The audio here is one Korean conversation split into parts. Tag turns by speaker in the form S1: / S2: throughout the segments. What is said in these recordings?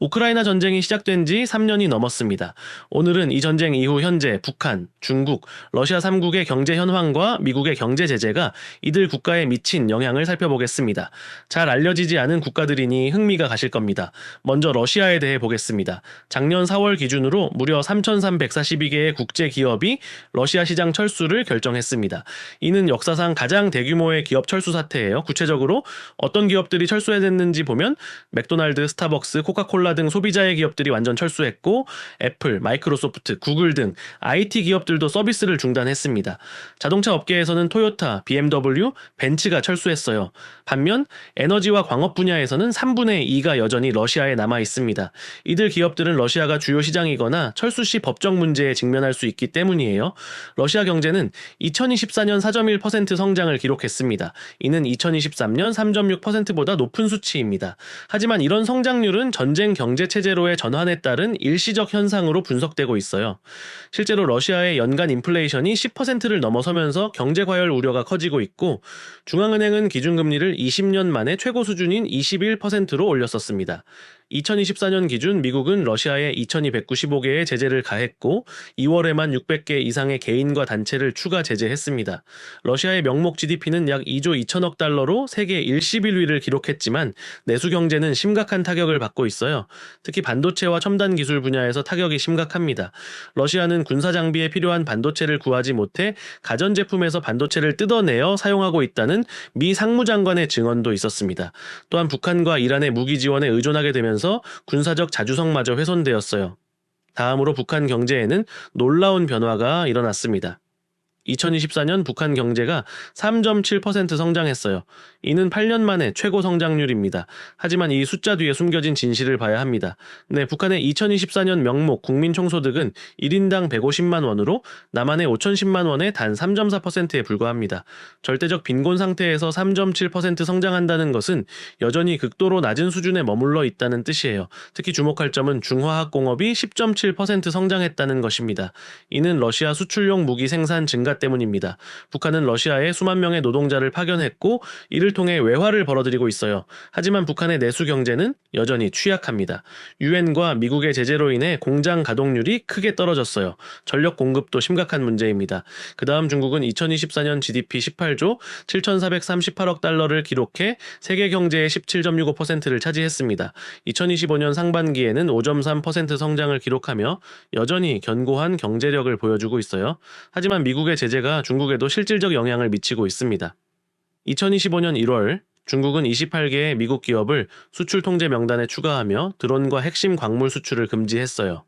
S1: 우크라이나 전쟁이 시작된 지 3년이 넘었습니다. 오늘은 이 전쟁 이후 현재 북한, 중국, 러시아 3국의 경제 현황과 미국의 경제 제재가 이들 국가에 미친 영향을 살펴보겠습니다. 잘 알려지지 않은 국가들이니 흥미가 가실 겁니다. 먼저 러시아에 대해 보겠습니다. 작년 4월 기준으로 무려 3,342개의 국제 기업이 러시아 시장 철수를 결정했습니다. 이는 역사상 가장 대규모의 기업 철수 사태예요. 구체적으로 어떤 기업들이 철수했는지 보면 맥도날드, 스타벅스, 코카콜라 등 소비자의 기업들이 완전 철수했고, 애플, 마이크로소프트, 구글 등 IT 기업들도 서비스를 중단했습니다. 자동차 업계에서는 토요타, BMW, 벤츠가 철수했어요. 반면 에너지와 광업 분야에서는 3분의 2가 여전히 러시아에 남아 있습니다. 이들 기업들은 러시아가 주요 시장이거나 철수 시 법적 문제에 직면할 수 있기 때문이에요. 러시아 경제는 2024년 4.1% 성장을 기록했습니다. 이는 2023년 3.6%보다 높은 수치입니다. 하지만 이런 성장률은 전쟁 경제 체제로의 전환에 따른 일시적 현상으로 분석되고 있어요. 실제로 러시아의 연간 인플레이션이 10%를 넘어서면서 경제 과열 우려가 커지고 있고, 중앙은행은 기준금리를 20년 만에 최고 수준인 21%로 올렸었습니다. 2024년 기준 미국은 러시아에 2,295개의 제재를 가했고, 2월에만 600개 이상의 개인과 단체를 추가 제재했습니다. 러시아의 명목 GDP는 약 2조 2천억 달러로 세계 11위를 기록했지만 내수 경제는 심각한 타격을 받고 있어요. 특히 반도체와 첨단 기술 분야에서 타격이 심각합니다. 러시아는 군사 장비에 필요한 반도체를 구하지 못해 가전제품에서 반도체를 뜯어내어 사용하고 있다는 미 상무장관의 증언도 있었습니다. 또한 북한과 이란의 무기 지원에 의존하게 되면서 군사적 자주성마저 훼손되었어요. 다음으로 북한 경제에는 놀라운 변화가 일어났습니다. 2024년 북한 경제가 3.7% 성장했어요. 이는 8년 만에 최고 성장률입니다. 하지만 이 숫자 뒤에 숨겨진 진실을 봐야 합니다. 네, 북한의 2024년 명목 국민총소득은 1인당 150만 원으로 남한의 5,010만 원의 단 3.4%에 불과합니다. 절대적 빈곤 상태에서 3.7% 성장한다는 것은 여전히 극도로 낮은 수준에 머물러 있다는 뜻이에요. 특히 주목할 점은 중화학공업이 10.7% 성장했다는 것입니다. 이는 러시아 수출용 무기 생산 증가 때문입니다. 북한은 러시아에 수만 명의 노동자를 파견했고, 이를 통해 외화를 벌어들이고 있어요. 하지만 북한의 내수 경제는 여전히 취약합니다. 유엔과 미국의 제재로 인해 공장 가동률이 크게 떨어졌어요. 전력 공급도 심각한 문제입니다. 그 다음 중국은 2024년 GDP 18조 7,438억 달러를 기록해 세계 경제의 17.65%를 차지했습니다. 2025년 상반기에는 5.3% 성장을 기록하며 여전히 견고한 경제력을 보여주고 있어요. 하지만 미국의 제재가 중국에도 실질적 영향을 미치고 있습니다. 2025년 1월 중국은 28개의 미국 기업을 수출 통제 명단에 추가하며 드론과 핵심 광물 수출을 금지했어요.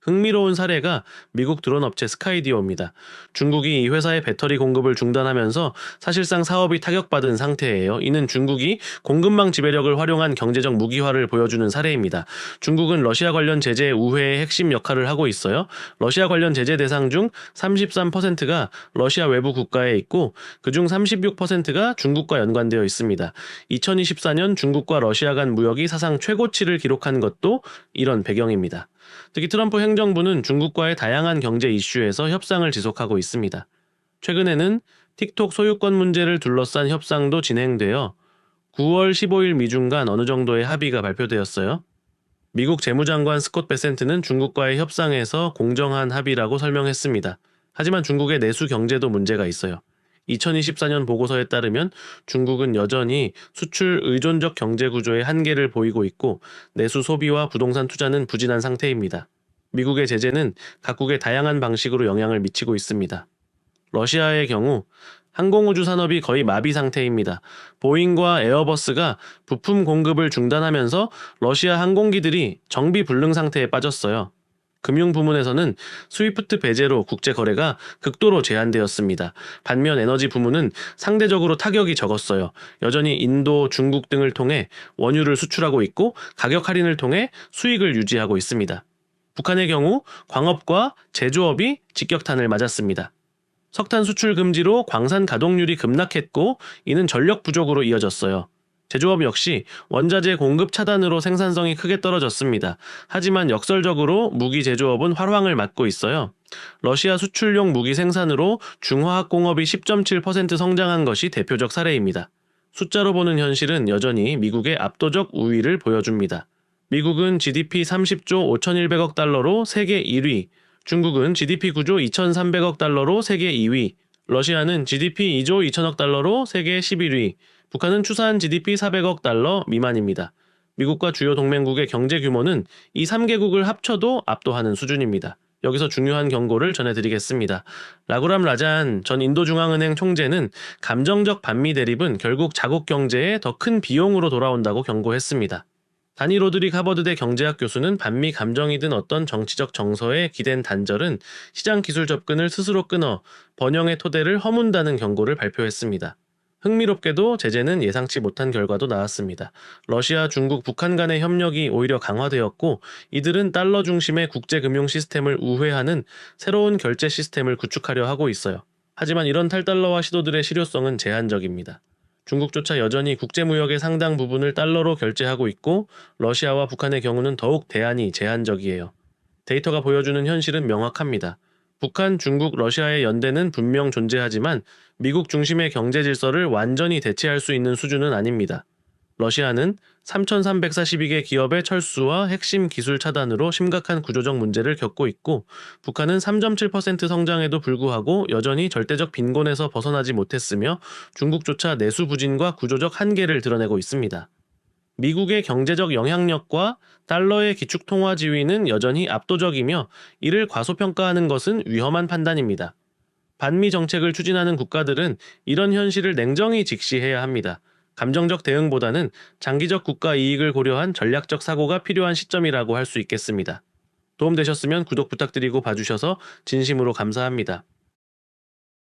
S1: 흥미로운 사례가 미국 드론 업체 스카이디오입니다. 중국이 이 회사의 배터리 공급을 중단하면서 사실상 사업이 타격받은 상태예요. 이는 중국이 공급망 지배력을 활용한 경제적 무기화를 보여주는 사례입니다. 중국은 러시아 관련 제재 우회의 핵심 역할을 하고 있어요. 러시아 관련 제재 대상 중 33%가 러시아 외부 국가에 있고, 그중 36%가 중국과 연관되어 있습니다. 2024년 중국과 러시아 간 무역이 사상 최고치를 기록한 것도 이런 배경입니다. 특히 트럼프 행정부는 중국과의 다양한 경제 이슈에서 협상을 지속하고 있습니다. 최근에는 틱톡 소유권 문제를 둘러싼 협상도 진행되어 9월 15일 미중 간 어느 정도의 합의가 발표되었어요. 미국 재무장관 스콧 베센트는 중국과의 협상에서 공정한 합의라고 설명했습니다. 하지만 중국의 내수 경제도 문제가 있어요. 2024년 보고서에 따르면 중국은 여전히 수출 의존적 경제 구조의 한계를 보이고 있고, 내수 소비와 부동산 투자는 부진한 상태입니다. 미국의 제재는 각국의 다양한 방식으로 영향을 미치고 있습니다. 러시아의 경우 항공우주 산업이 거의 마비 상태입니다. 보잉과 에어버스가 부품 공급을 중단하면서 러시아 항공기들이 정비 불능 상태에 빠졌어요. 금융 부문에서는 스위프트 배제로 국제 거래가 극도로 제한되었습니다. 반면 에너지 부문은 상대적으로 타격이 적었어요. 여전히 인도, 중국 등을 통해 원유를 수출하고 있고, 가격 할인을 통해 수익을 유지하고 있습니다. 북한의 경우 광업과 제조업이 직격탄을 맞았습니다. 석탄 수출 금지로 광산 가동률이 급락했고, 이는 전력 부족으로 이어졌어요. 제조업 역시 원자재 공급 차단으로 생산성이 크게 떨어졌습니다. 하지만 역설적으로 무기 제조업은 활황을 맞고 있어요. 러시아 수출용 무기 생산으로 중화학공업이 10.7% 성장한 것이 대표적 사례입니다. 숫자로 보는 현실은 여전히 미국의 압도적 우위를 보여줍니다. 미국은 GDP 30조 5,100억 달러로 세계 1위, 중국은 GDP 9조 2,300억 달러로 세계 2위, 러시아는 GDP 2조 2천억 달러로 세계 11위, 북한은 추산 GDP 400억 달러 미만입니다. 미국과 주요 동맹국의 경제 규모는 이 3개국을 합쳐도 압도하는 수준입니다. 여기서 중요한 경고를 전해드리겠습니다. 라구람 라잔 전 인도중앙은행 총재는 감정적 반미 대립은 결국 자국 경제에 더 큰 비용으로 돌아온다고 경고했습니다. 다니 로드릭 하버드대 경제학 교수는 반미 감정이든 어떤 정치적 정서에 기댄 단절은 시장 기술 접근을 스스로 끊어 번영의 토대를 허문다는 경고를 발표했습니다. 흥미롭게도 제재는 예상치 못한 결과도 나왔습니다. 러시아, 중국, 북한 간의 협력이 오히려 강화되었고 이들은 달러 중심의 국제금융 시스템을 우회하는 새로운 결제 시스템을 구축하려 하고 있어요. 하지만 이런 탈달러화 시도들의 실효성은 제한적입니다. 중국조차 여전히 국제무역의 상당 부분을 달러로 결제하고 있고 러시아와 북한의 경우는 더욱 대안이 제한적이에요. 데이터가 보여주는 현실은 명확합니다. 북한, 중국, 러시아의 연대는 분명 존재하지만 미국 중심의 경제 질서를 완전히 대체할 수 있는 수준은 아닙니다. 러시아는 3,342개 기업의 철수와 핵심 기술 차단으로 심각한 구조적 문제를 겪고 있고 북한은 3.7% 성장에도 불구하고 여전히 절대적 빈곤에서 벗어나지 못했으며 중국조차 내수 부진과 구조적 한계를 드러내고 있습니다. 미국의 경제적 영향력과 달러의 기축 통화 지위는 여전히 압도적이며 이를 과소평가하는 것은 위험한 판단입니다. 반미 정책을 추진하는 국가들은 이런 현실을 냉정히 직시해야 합니다. 감정적 대응보다는 장기적 국가 이익을 고려한 전략적 사고가 필요한 시점이라고 할 수 있겠습니다. 도움되셨으면 구독 부탁드리고 봐주셔서 진심으로 감사합니다.